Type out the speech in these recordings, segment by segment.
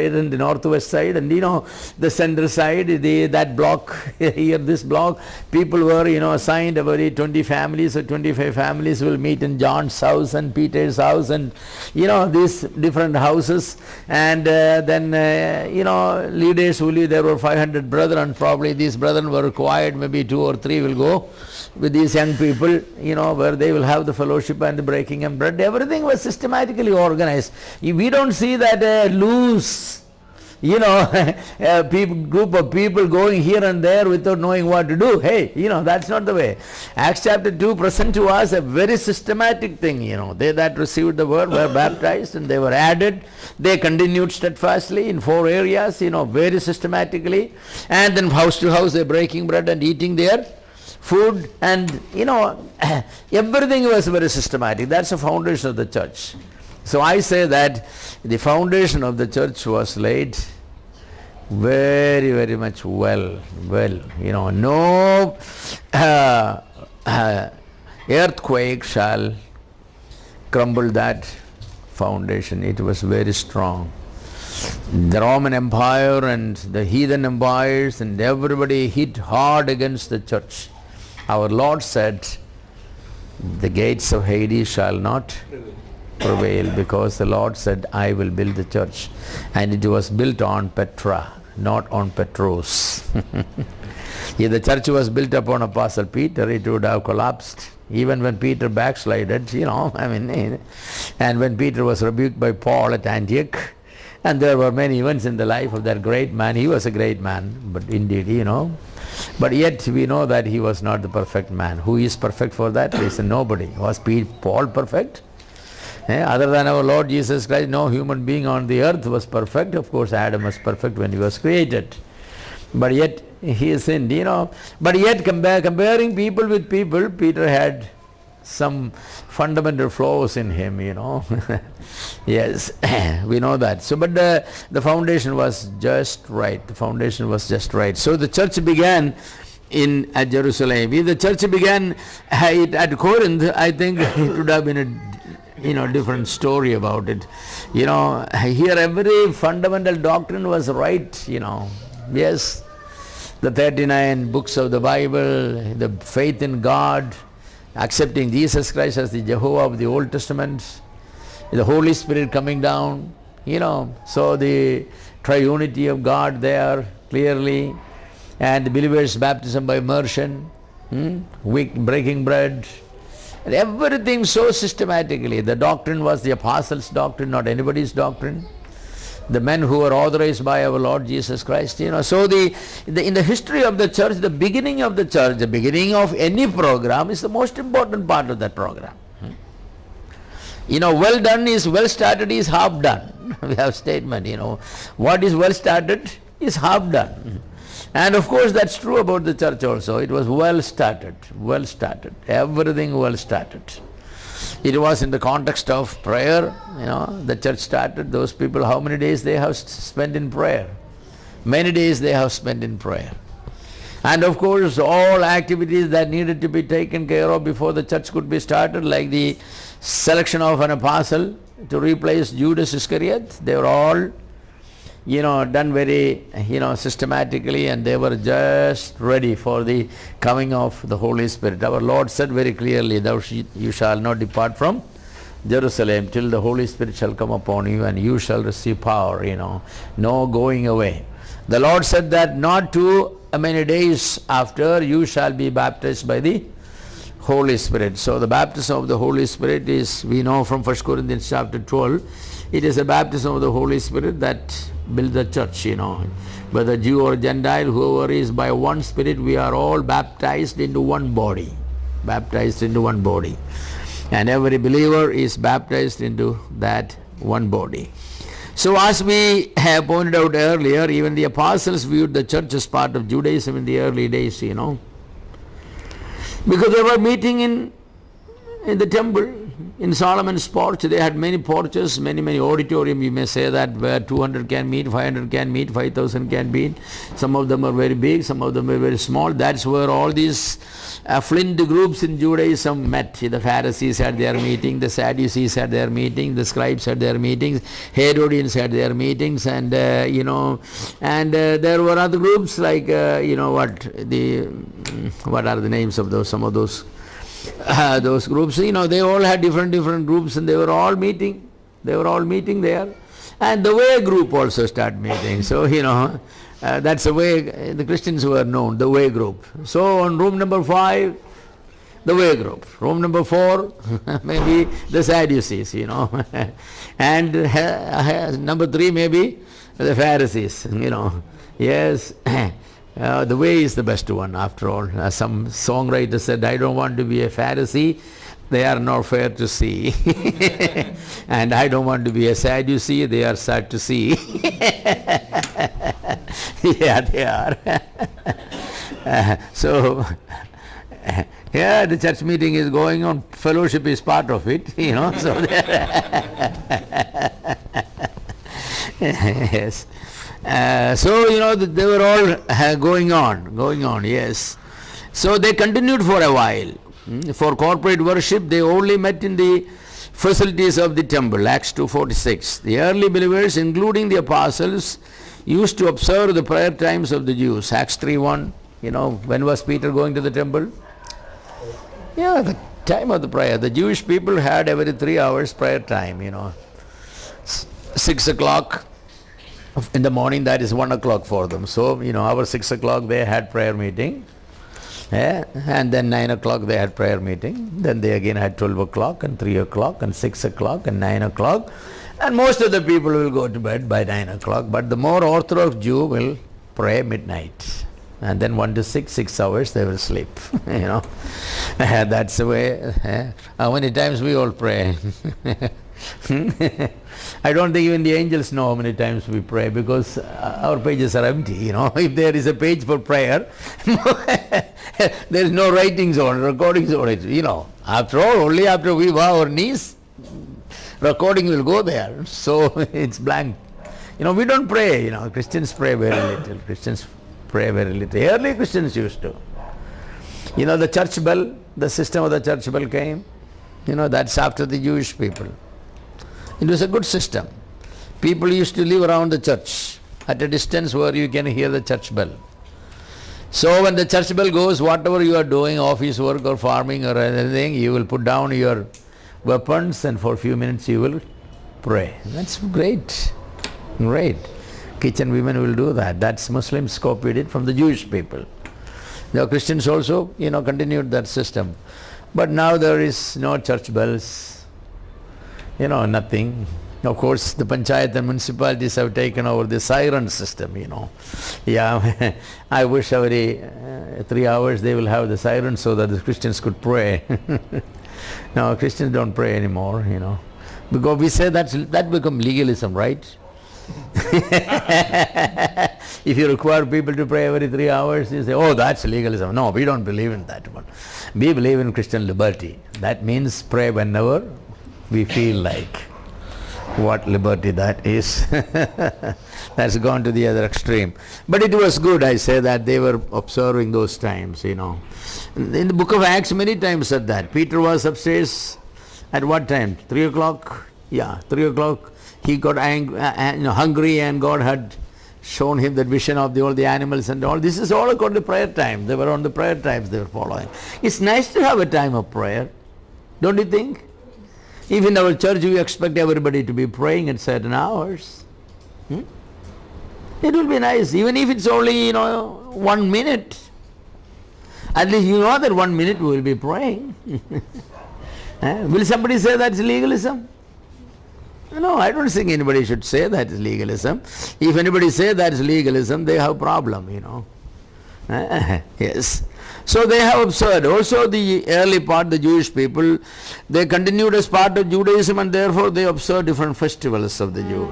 and the northwest side, and the center side, that block here, this block, people were assigned about 20 families or 25 families will meet in John's house and Peter's house, and these different houses, and then leaders will, there were 500 brethren, probably these brethren were required, maybe 2 or 3 will go with these young people, where they will have the fellowship and the breaking of bread. Everything was systematically organized. We don't see that loose, group of people going here and there without knowing what to do. Hey, that's not the way. Acts chapter 2 present to us a very systematic thing. They that received the word were baptized and they were added. They continued steadfastly in 4 areas, very systematically. And then house to house they're breaking bread and eating their food, and everything was very systematic. That's the foundation of the church. So I say that the foundation of the church was laid very, very much well. No earthquake shall crumble that foundation. It was very strong. The Roman Empire and the heathen empires and everybody hit hard against the church. Our Lord said, the gates of Hades shall not prevail, because the Lord said, I will build the church. And it was built on Petra, not on Petros. If the church was built upon Apostle Peter, it would have collapsed. Even when Peter backslided, and when Peter was rebuked by Paul at Antioch, and there were many events in the life of that great man. He was a great man, but indeed, But yet we know that he was not the perfect man. Who is perfect for that reason? Nobody. Was Paul perfect? Other than our Lord Jesus Christ, no human being on the earth was perfect. Of course, Adam was perfect when he was created. But yet he sinned, But yet comparing people with people, Peter had some fundamental flaws in him, Yes, we know that. So, but the foundation was just right. The foundation was just right. So the church began at Jerusalem. If the church began at Corinth, I think it would have been a different story about it. Here every fundamental doctrine was right, Yes, the 39 books of the Bible, the faith in God, accepting Jesus Christ as the Jehovah of the Old Testament, the Holy Spirit coming down, so the triunity of God there clearly, and the believer's baptism by immersion, breaking bread, and everything so systematically. The doctrine was the apostles' doctrine, not anybody's doctrine. The men who were authorized by our Lord Jesus Christ, So in the history of the church, the beginning of the church, the beginning of any program is the most important part of that program. Well done is well started is half done. We have statement, what is well started is half done. And of course that's true about the church also. It was well started, everything well started. It was in the context of prayer, the church started. Those people, how many days they have spent in prayer? Many days they have spent in prayer. And of course all activities that needed to be taken care of before the church could be started, like the selection of an apostle to replace Judas Iscariot, they were all done very systematically, and they were just ready for the coming of the Holy Spirit. Our Lord said very clearly, you shall not depart from Jerusalem till the Holy Spirit shall come upon you, and you shall receive power, no going away. The Lord said that not too many days after you shall be baptized by the Holy Spirit. So the baptism of the Holy Spirit is, we know from 1 Corinthians chapter 12, it is a baptism of the Holy Spirit that builds the church, Whether Jew or Gentile, whoever is, by one Spirit, we are all baptized into one body. And every believer is baptized into that one body. So as we have pointed out earlier, even the apostles viewed the church as part of Judaism in the early days, Because they were meeting in in the temple, in Solomon's porch, they had many porches, many auditorium, you may say that, where 200 can meet, 500 can meet, 5,000 can meet. Some of them are very big, some of them are very small. That's where all these flint groups in Judaism met. The Pharisees had their meeting, the Sadducees had their meeting, the scribes had their meetings, Herodians had their meetings, and there were other groups like what are the names of those? Some of those groups. They all had different groups, and they were all meeting. They were all meeting there, and the Way group also started meeting. So that's the way the Christians were known, the Way group. So on room number 5, the Way group. Room number 4, maybe the Sadducees, and number 3 maybe the Pharisees, Yes, the Way is the best one after all. Some songwriter said, I don't want to be a Pharisee, they are not fair to see. And I don't want to be a Sadducee, they are sad to see. Yeah, they are. The church meeting is going on, fellowship is part of it, so yes. They were all going on, yes. So they continued for a while. For corporate worship, they only met in the facilities of the temple, Acts 2:46. The early believers, including the apostles, used to observe the prayer times of the Jews. Acts 3:1, when was Peter going to the temple? Yeah, the time of the prayer. The Jewish people had every 3 hours prayer time, 6 o'clock in the morning, that is 1 o'clock for them. So, our 6 o'clock they had prayer meeting. And then 9 o'clock they had prayer meeting. Then they again had 12 o'clock and 3 o'clock and 6 o'clock and 9 o'clock. And most of the people will go to bed by 9 o'clock. But the more Orthodox Jew will pray midnight. And then 1 to 6 hours they will sleep. That's the way. How many times we all pray? I don't think even the angels know how many times we pray, because our pages are empty. If there is a page for prayer, there is no writings on it, recordings on it. After all, only after we bow our knees, recording will go there. So it's blank. We don't pray. Christians pray very little. Christians pray very little. Early Christians used to. The church bell, the system of the church bell came. That's after the Jewish people. It was a good system. People used to live around the church at a distance where you can hear the church bell. So when the church bell goes, whatever you are doing, office work or farming or anything, you will put down your weapons and for a few minutes you will pray. That's great. Great. Kitchen women will do that. That's Muslims copied it from the Jewish people. The Christians also, continued that system. But now there is no church bells. Nothing. Of course, the panchayat and municipalities have taken over the siren system, Yeah, I wish every 3 hours they will have the siren so that the Christians could pray. No, Christians don't pray anymore, Because we say that become legalism, right? If you require people to pray every 3 hours, you say, oh, that's legalism. No, we don't believe in that one. We believe in Christian liberty. That means pray whenever we feel like. What liberty that is. That's gone to the other extreme. But it was good, I say, that they were observing those times, In the book of Acts, many times said that. Peter was upstairs at what time? 3 o'clock? Yeah, 3 o'clock. He got hungry, and God had shown him that vision of all the animals and all. This is all according to prayer time. They were on the prayer times they were following. It's nice to have a time of prayer, don't you think? If in our church we expect everybody to be praying at certain hours, it will be nice, even if it's only 1 minute. At least that 1 minute we will be praying. Will somebody say that's legalism? No, I don't think anybody should say that is legalism. If anybody say that is legalism, they have a problem, Yes. So they have observed. Also the early part, the Jewish people, they continued as part of Judaism, and therefore they observed different festivals of the Jew,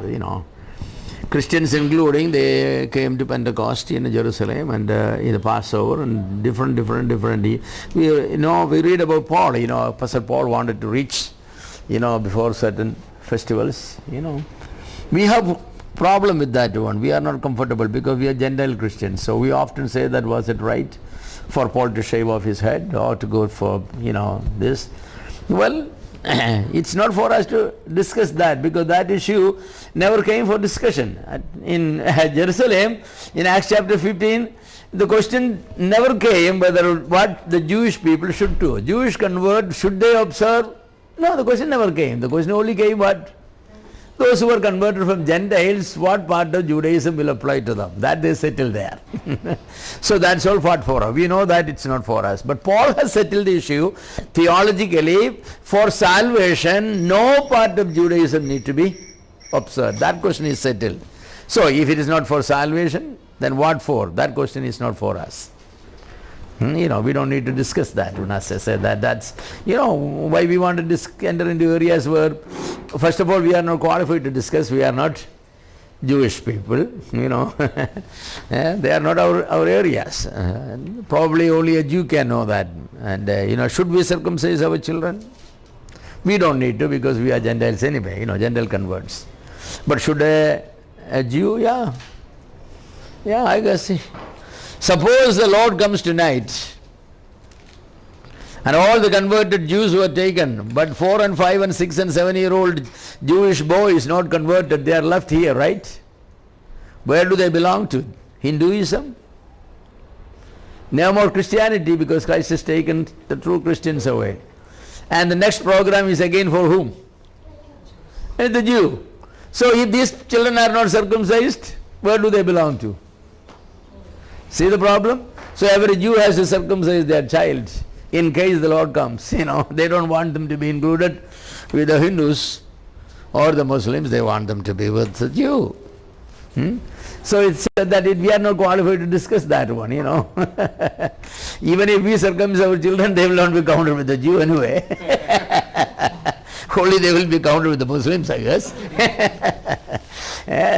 Christians including, they came to Pentecost in Jerusalem and in the Passover and different. We read about Paul. Apostle Paul wanted to reach, before certain festivals. We have problem with that one. We are not comfortable because we are Gentile Christians. So we often say that was it right for Paul to shave off his head or to go for this? Well, it's not for us to discuss that because that issue never came for discussion. In Jerusalem, in Acts chapter 15, the question never came whether what the Jewish people should do. Jewish convert, should they observe? No, the question never came. The question only came what? Those who were converted from Gentiles, what part of Judaism will apply to them? That they settled there. So that's all fought for us. We know that it's not for us. But Paul has settled the issue theologically. For salvation, no part of Judaism need to be observed. That question is settled. So if it is not for salvation, then what for? That question is not for us. We don't need to discuss that. As I said, that's why we want to enter into areas where, first of all, we are not qualified to discuss. We are not Jewish people. They are not our areas. Probably only a Jew can know that. And should we circumcise our children? We don't need to because we are Gentiles anyway. Gentile converts. But should a Jew? Yeah, I guess. Suppose the Lord comes tonight and all the converted Jews were taken, but 4 and 5 and 6 and 7-year-old Jewish boys not converted, they are left here, right? Where do they belong to? Hinduism? No more Christianity because Christ has taken the true Christians away. And the next program is again for whom? The Jew. So if these children are not circumcised, where do they belong to? See the problem? So every Jew has to circumcise their child in case the Lord comes. They don't want them to be included with the Hindus or the Muslims. They want them to be with the Jew. So it's said that we are not qualified to discuss that one, Even if we circumcise our children, they will not be counted with the Jew anyway. Only they will be counted with the Muslims, I guess.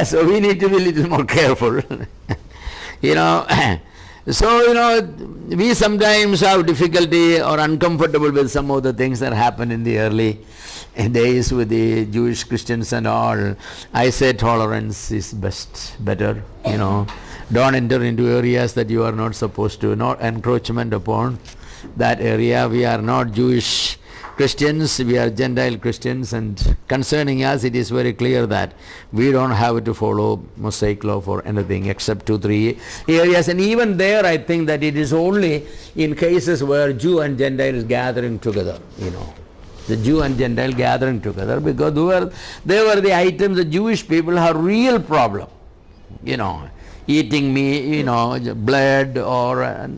So we need to be a little more careful. So, we sometimes have difficulty or uncomfortable with some of the things that happened in the early days with the Jewish Christians and all. I say tolerance is better. Don't enter into areas that you are not supposed to, not encroachment upon that area. We are not Jewish Christians, we are Gentile Christians, and concerning us it is very clear that we don't have to follow Mosaic law for anything except 2-3 areas, and even there I think that it is only in cases where Jew and Gentile is gathering together, the Jew and Gentile gathering together, because they were the items the Jewish people have real problem, eating meat, blood or a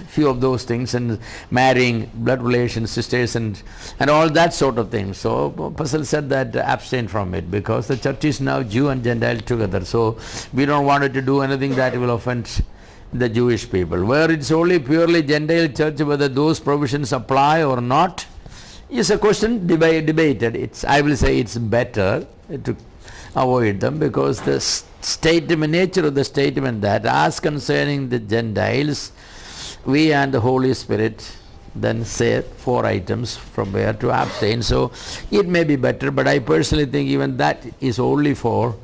few of those things, and marrying blood relations, sisters and all that sort of thing. So Apostle said that abstain from it because the church is now Jew and Gentile together. So we don't want it to do anything that will offend the Jewish people. Where it's only purely Gentile church, whether those provisions apply or not is a question debated. I will say it's better to avoid them because the nature of the statement that as concerning the Gentiles, we and the Holy Spirit then say 4 items from where to abstain. So it may be better, but I personally think even that is only for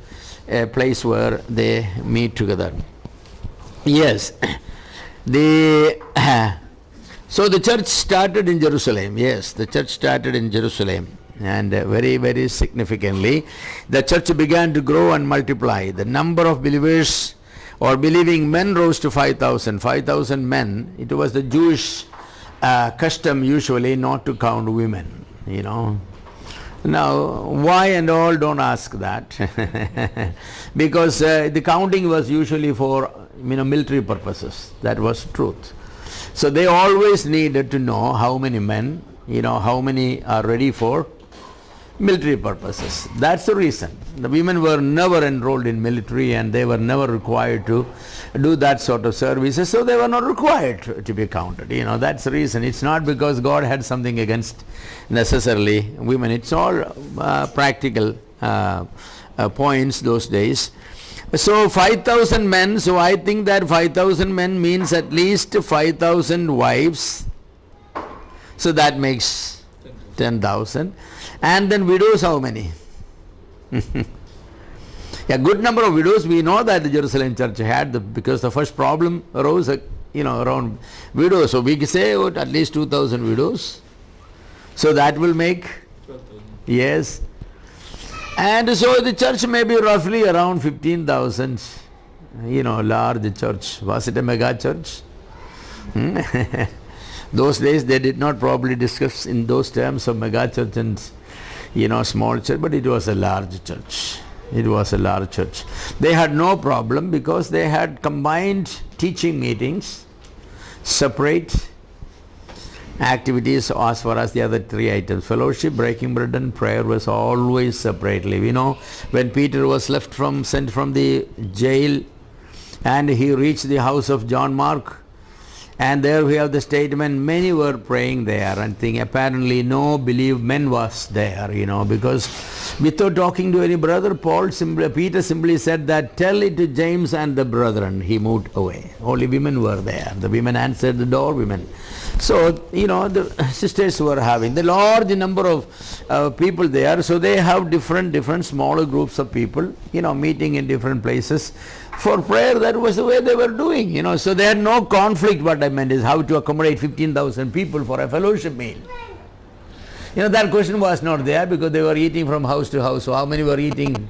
a place where they meet together. Yes. So the church started in Jerusalem. Yes, the church started in Jerusalem. And very, very significantly, the church began to grow and multiply. The number of believers or believing men rose to 5,000. 5,000 men. It was the Jewish custom usually not to count women, Now, why and all, don't ask that. Because the counting was usually for military purposes. That was truth. So they always needed to know how many men, how many are ready for military purposes. That's the reason. The women were never enrolled in military and they were never required to do that sort of services, so they were not required to be counted. That's the reason. It's not because God had something against necessarily women. It's all practical points those days. So 5,000 men, so I think that 5,000 men means at least 5,000 wives. So that makes 10,000. And then widows how many? A good number of widows. We know that the Jerusalem church had, because the first problem arose around widows. So we can say at least 2,000 widows. So that will make 12,000. Yes. And so the church may be roughly around 15,000, large church. Was it a mega church? Those days they did not probably discuss in those terms of mega church and, small church, but it was a large church. It was a large church. They had no problem because they had combined teaching meetings, separate activities as far as the other three items. Fellowship, breaking bread and prayer was always separately. When Peter was sent from the jail and he reached the house of John Mark, and there we have the statement, many were praying there, and apparently no believed men was there, because without talking to any brother, Peter simply said that, tell it to James and the brethren. He moved away. Only women were there. The women answered the door, women. So, the sisters were having the large number of people there. So they have different smaller groups of people, meeting in different places for prayer. That was the way they were doing, So they had no conflict. What I meant is how to accommodate 15,000 people for a fellowship meal. That question was not there because they were eating from house to house. So how many were eating?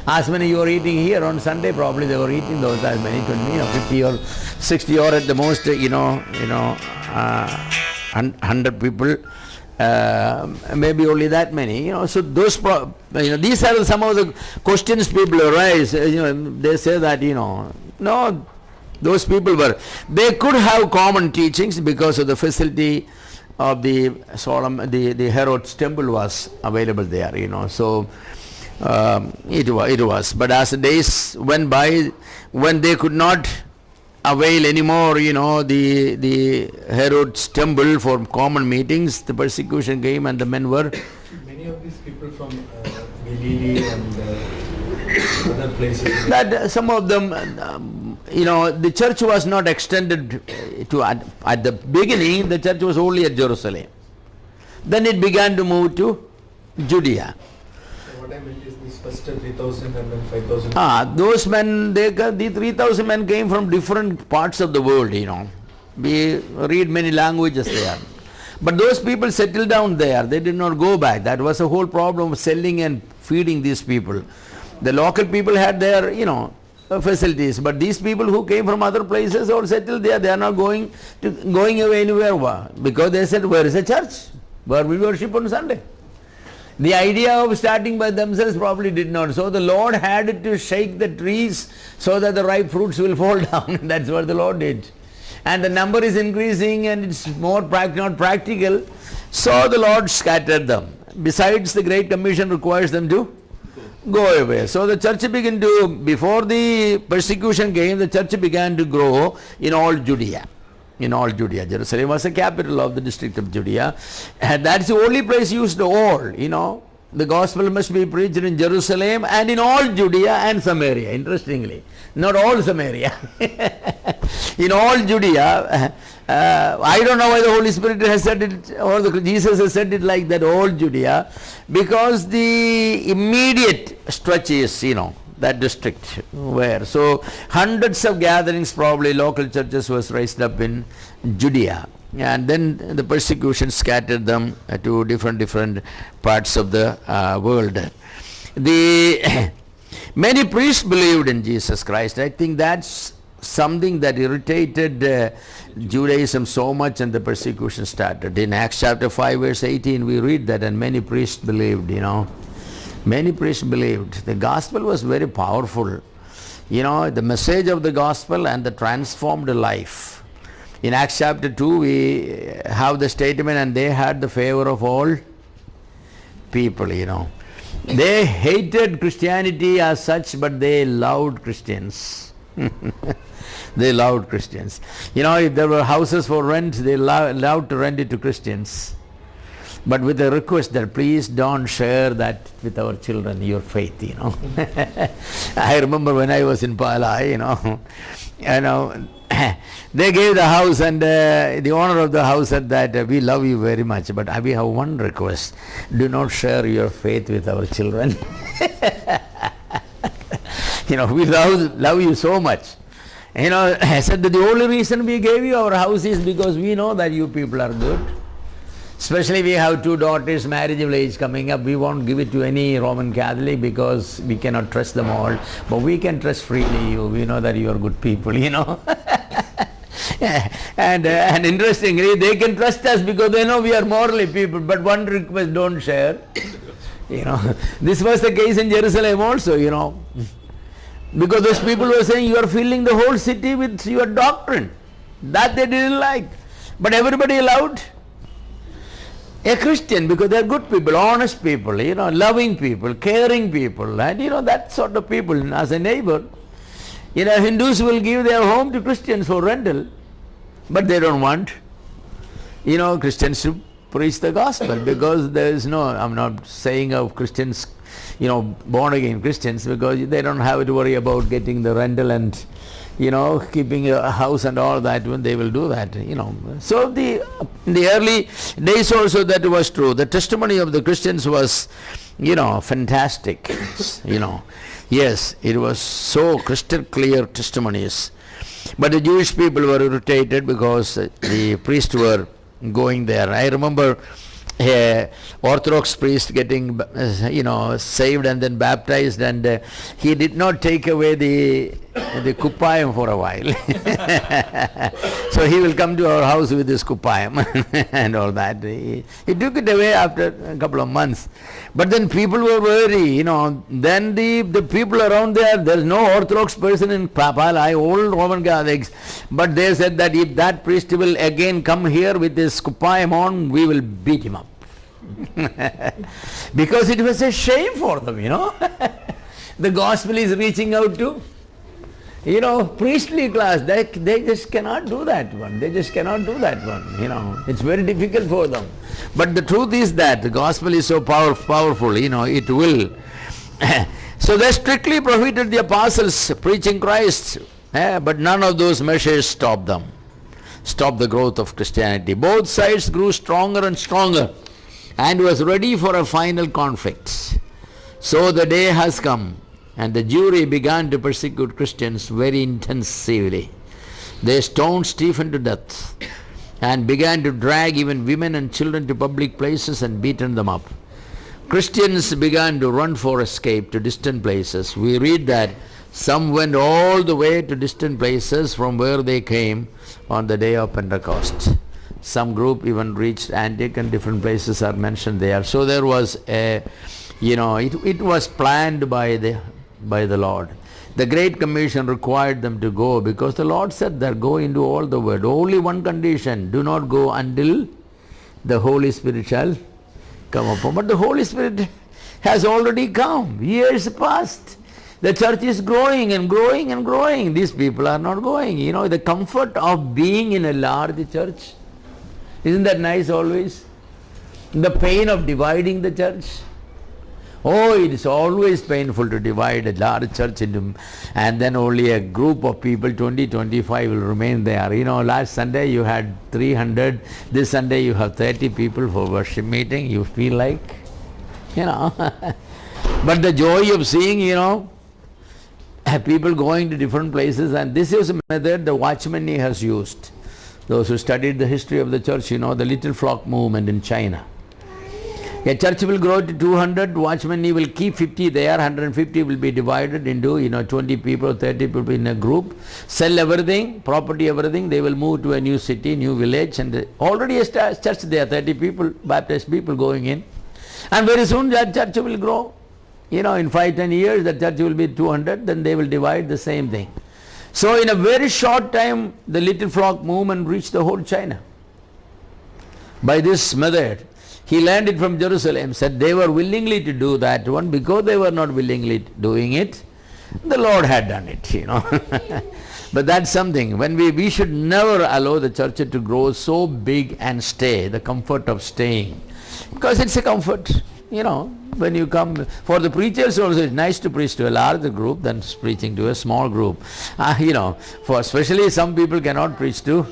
As many you were eating here on Sunday, probably they were eating those as many, 20, 50 or 60 or at the most, 100 people, maybe only that many. So those, these are some of the questions people arise. They say that, no, those people they could have common teachings because of the facility of the Herod's temple was available there, So it was. But as the days went by, when they could not avail anymore, the Herod's temple for common meetings, the persecution came and the men were. Many of these people from Galilee and other places. That some of them, the church was not extended to, at the beginning, the church was only at Jerusalem. Then it began to move to Judea. What I meant is this first 3,000 and then 5,000. Those men, the 3,000 men came from different parts of the world, We read many languages there. But those people settled down there. They did not go back. That was the whole problem of selling and feeding these people. The local people had their, facilities. But these people who came from other places or settled there, they are not going away anywhere. Because they said, where is a church? Where we worship on Sunday? The idea of starting by themselves probably did not. So the Lord had to shake the trees so that the ripe fruits will fall down. That's what the Lord did. And the number is increasing and it's more not practical. So the Lord scattered them. Besides, the Great Commission requires them to go away. So the church began to, before the persecution came, the church began to grow in all Judea. In all Judea. Jerusalem was the capital of the district of Judea. And that's the only place used all, The gospel must be preached in Jerusalem and in all Judea and Samaria, interestingly. Not all Samaria. In all Judea. I don't know why the Holy Spirit has said it, or Jesus has said it like that, all Judea. Because the immediate stretch is, that district where. So hundreds of gatherings, probably local churches was raised up in Judea. And then the persecution scattered them to different parts of the world. Many priests believed in Jesus Christ. I think that's something that irritated Judaism so much, and the persecution started. In Acts chapter 5 verse 18 we read that, and many priests believed, Many priests believed. The gospel was very powerful. The message of the gospel and the transformed life. In Acts chapter 2 we have the statement, and they had the favor of all people, They hated Christianity as such, but they loved Christians. They loved Christians. If there were houses for rent, they loved to rent it to Christians. but with a request that please don't share that with our children, your faith, I remember when I was in Palai, they gave the house, and the owner of the house said that we love you very much, but we have one request: do not share your faith with our children. We love you so much. I said that the only reason we gave you our house is because we know that you people are good. Especially we have 2 daughters, marriageable age coming up. We won't give it to any Roman Catholic because we cannot trust them all. But we can trust freely you. We know that you are good people, And interestingly, they can trust us because they know we are morally people. But one request, don't share. This was the case in Jerusalem also, Because those people were saying, you are filling the whole city with your doctrine. That they didn't like. But everybody allowed a Christian, because they are good people, honest people, loving people, caring people, and that sort of people. As a neighbor, Hindus will give their home to Christians for rental, but they don't want, Christians to preach the gospel, because there is no, I'm not saying of Christians, born again Christians, because they don't have to worry about getting the rental and keeping a house and all that, when they will do that, So in the early days also that was true. The testimony of the Christians was, fantastic, Yes, it was so crystal clear testimonies. But the Jewish people were irritated because the priests were going there. I remember a Orthodox priest getting, saved and then baptized, and he did not take away the kupayam for a while. So he will come to our house with his kupayam and all that. He took it away after a couple of months. But then people were very, then the people around there's no Orthodox person in Papalai, all Roman Catholics, but they said that if that priest will again come here with his kupayam on, we will beat him up. Because it was a shame for them, The gospel is reaching out to, priestly class. They just cannot do that one. It's very difficult for them. But the truth is that the gospel is so powerful, it will. So they strictly prohibited the apostles preaching Christ, but none of those measures stopped them, stopped the growth of Christianity. Both sides grew stronger and stronger and was ready for a final conflict. So the day has come, and the Jewry began to persecute Christians very intensively. They stoned Stephen to death and began to drag even women and children to public places and beaten them up. Christians began to run for escape to distant places. We read that some went all the way to distant places from where they came on the day of Pentecost. Some group even reached Antioch, and different places are mentioned there. So there was a, it was planned by the Lord. The Great Commission required them to go, because the Lord said that go into all the world. Only one condition: do not go until the Holy Spirit shall come upon. But the Holy Spirit has already come. Years passed. The church is growing and growing and growing. These people are not going. The comfort of being in a large church. Isn't that nice always? The pain of dividing the church. Oh, it is always painful to divide a large church into, and then only a group of people, 20, 25 will remain there. Last Sunday you had 300, this Sunday you have 30 people for worship meeting. You feel like, But the joy of seeing, people going to different places, and this is a method the Watchman Nee has used. Those who studied the history of the church, the little flock movement in China. A church will grow to 200, Watchman Nee will keep 50 there, 150 will be divided into, 20 people, 30 people in a group, sell everything, property, everything, they will move to a new city, new village, and already a church there, 30 people, Baptist people going in. And very soon that church will grow. In 5-10 years, the church will be 200, then they will divide the same thing. So in a very short time, the little flock movement reached the whole China. By this method, he learned it from Jerusalem, said they were willingly to do that one, because they were not willingly doing it, the Lord had done it, But that's something, when we should never allow the church to grow so big and stay, the comfort of staying. Because it's a comfort, when you come. For the preachers also, it's nice to preach to a larger group than preaching to a small group. For especially some people cannot preach to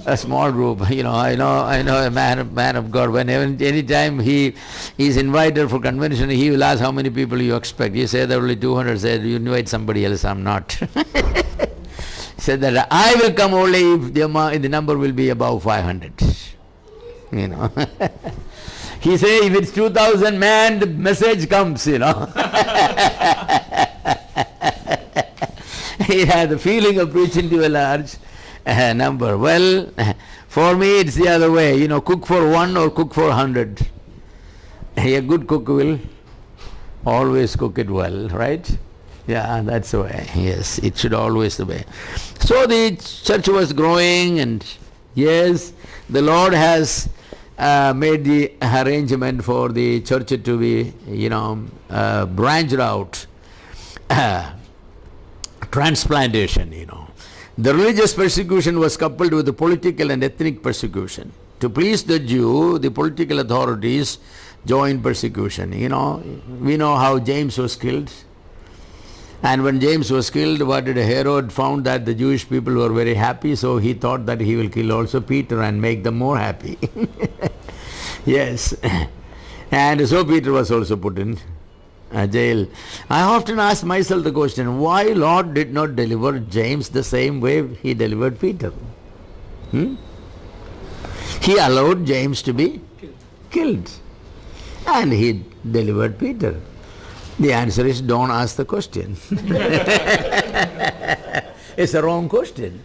a small group. I know a man of God, any time he is invited for convention, he will ask how many people you expect. You say there are only 200, said you invite somebody else, I'm not. He said that I will come only if the number will be above 500. He say if it's 2,000 man, the message comes, He had the feeling of preaching to a large number. Well, for me it's the other way, cook for one or cook for 100. A good cook will always cook it well, right? Yeah, that's the way. Yes, it should always the way. So the church was growing, and yes, the Lord has made the arrangement for the church to be, branched out, transplantation, The religious persecution was coupled with the political and ethnic persecution. To please the Jew, the political authorities joined persecution. We know how James was killed. And when James was killed, what did Herod found that the Jewish people were very happy, so he thought that he will kill also Peter and make them more happy. Yes. And so Peter was also put in jail. I often ask myself the question, why Lord did not deliver James the same way he delivered Peter? He allowed James to be killed. And he delivered Peter. The answer is, don't ask the question. It's a wrong question.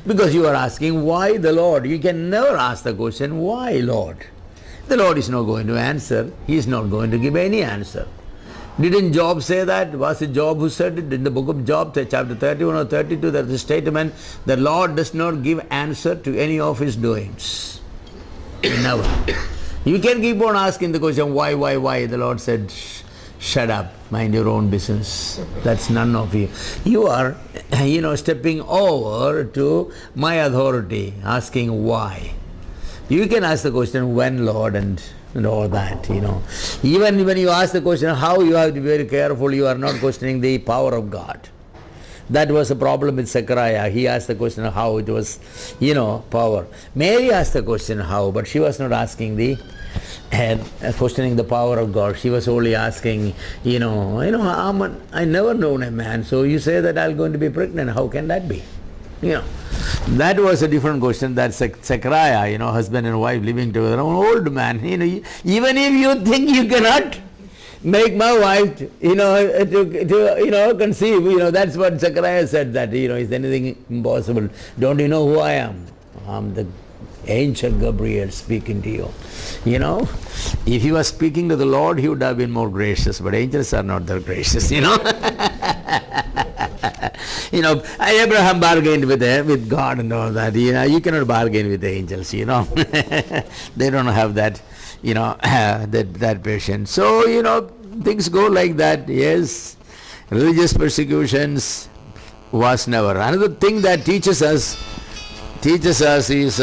Because you are asking, why the Lord? You can never ask the question, why Lord? The Lord is not going to answer. He is not going to give any answer. Didn't Job say that? Was it Job who said it? In the book of Job, chapter 31 or 32, there is a statement, the Lord does not give answer to any of his doings. Never. You can keep on asking the question, why? The Lord said, shut up, mind your own business. That's none of you. You are, stepping over to my authority, asking why. You can ask the question, when, Lord, and all that, Even when you ask the question, how, you have to be very careful. You are not questioning the power of God. That was the problem with Zechariah. He asked the question how, it was, power. Mary asked the question how, but she was not asking questioning the power of God. She was only asking, I never known a man, so you say that I'm going to be pregnant. How can that be? That was a different question. That Zechariah, husband and wife living together, an old man, even if you think you cannot make my wife, to conceive, that's what Zechariah said, that, is anything impossible? Don't you know who I am? I'm the angel Gabriel speaking to you. If he was speaking to the Lord, he would have been more gracious, but angels are not that gracious, Abraham bargained with God and all that. You cannot bargain with the angels, They don't have that, that patience. So, things go like that. Yes, religious persecutions was never. Another thing that teaches us is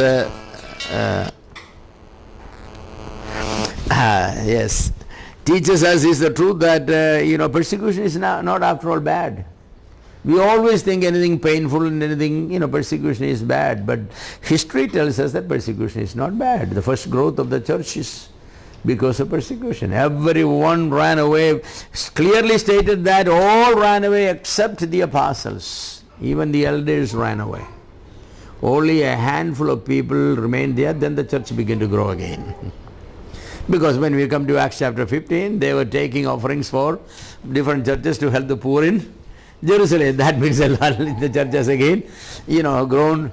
teaches us is the truth that persecution is not after all bad. We always think anything painful and anything, persecution is bad, but history tells us that persecution is not bad. The first growth of the church is because of persecution. Everyone ran away. Clearly stated that all ran away except the apostles. Even the elders ran away. Only a handful of people remained there, then the church began to grow again. Because when we come to Acts chapter 15, they were taking offerings for different churches to help the poor in Jerusalem. That means a lot. The church has again, grown,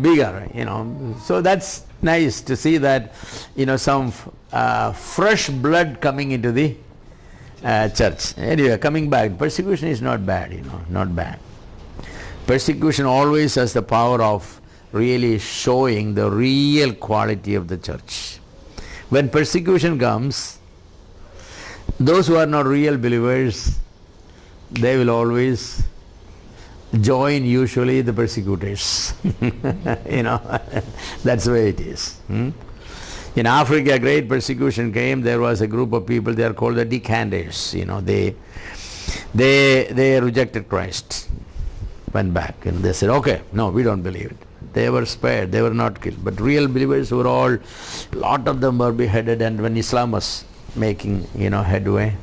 bigger, So that's nice to see that, some fresh blood coming into the church. Anyway, coming back, persecution is not bad, not bad. Persecution always has the power of really showing the real quality of the church. When persecution comes, those who are not real believers, they will always join usually the persecutors. That's the way it is. In Africa, great persecution came. There was a group of people, they are called the decanders. They rejected Christ, went back, and they said, okay, no, we don't believe it. They were spared, they were not killed. But real believers were all, lot of them were beheaded, and when Islam was making, headway.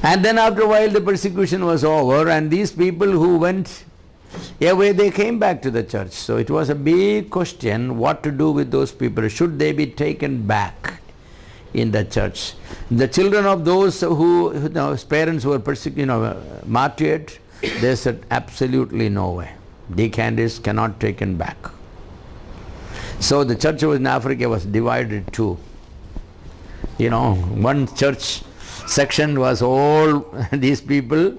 And then after a while the persecution was over, and these people who went away, they came back to the church. So it was a big question what to do with those people. Should they be taken back in the church? The children of those whose parents were martyred, they said absolutely no way. Decanders cannot taken back. So the church in Africa was divided too. One church section was all these people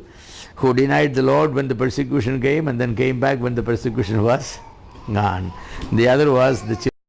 who denied the Lord when the persecution came and then came back when the persecution was gone. The other was the children